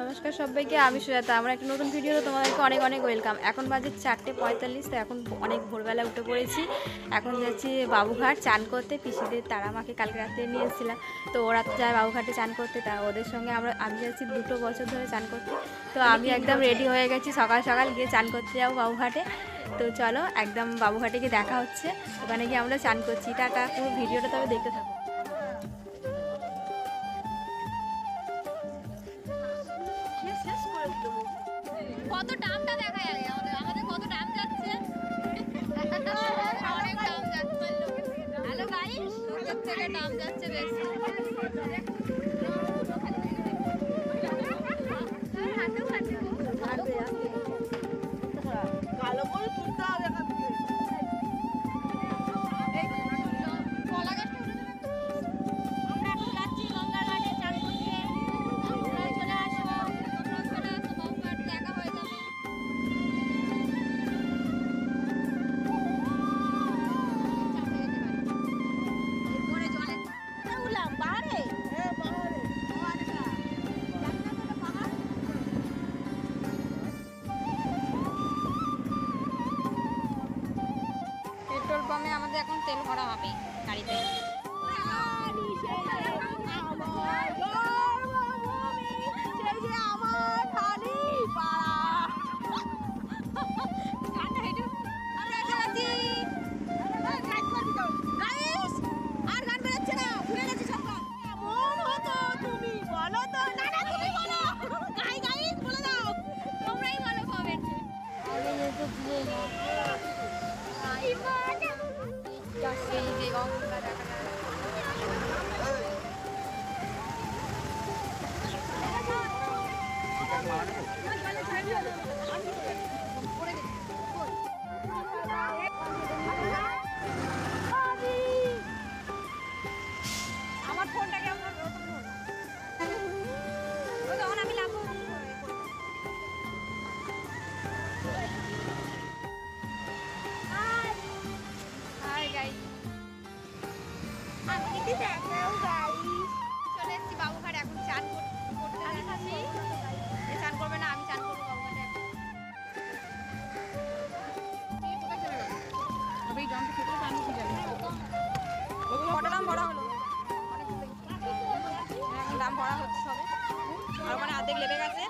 নমস্কার সবাইকে, আমি সুজাতা। আমরা একটা নতুন ভিডিওতে তোমাদেরকে অনেক অনেক ওয়েলকাম। এখন বাজে 4:45, তো এখন অনেক ভোরবেলা উঠে পড়েছি। এখন যাচ্ছি বাবুঘাট চান করতে। পিসিদের তারা মাকে কালকে রাত্রে নিয়ে এসেছিলাম, তো ওরা যায় বাবুঘাটে চান করতে। তা ওদের সঙ্গে আমি যাচ্ছি 2 বছর ধরে চান করতে। তো আমি একদম রেডি হয়ে গেছি, সকাল সকাল গিয়ে চান করতে যাবো বাবুঘাটে। তো চলো একদম বাবুঘাটে গিয়ে দেখা হচ্ছে, ওখানে গিয়ে আমরা চান করছি। টাটা, পুরো ভিডিওটা তবে দেখতে থাকো। কত দামটা দেখা যায় আমাদের কত দাম যাচ্ছে অনেক দাম যাচ্ছে। হ্যালো গাইস, লোকের থেকে দাম যাচ্ছে বেশি। ভালো করে তুলতে হবে এখান থেকে। আমরা এখন যাচ্ছি গঙ্গার ঘাটে চান করতে। তোমরা চলে আসো, তোমরা চলে আসো, বাবুঘাট দেখা হয়ে যাবে। এরপরে জলে উঠলাম পাহাড়ে। হ্যাঁ, পাহাড়ে। ও আচ্ছা, জানি না তো এটা পাহাড়। পেট্রোল পাম্পে আমাদের এখন তেল ভরা হবে গাড়িতে। আমার ফোনটা কেমন তখন আমি লাভ চলে এসেছি বাবুঘাট। এখন চান করতে যাচ্ছি। এ চান করবে না, আমি চান করবো বাবুঘাটে। কটা দাম ভরা হলো? এখন দাম ভরা হচ্ছে সবে, আর মানে অর্ধেক লেবে গেছে।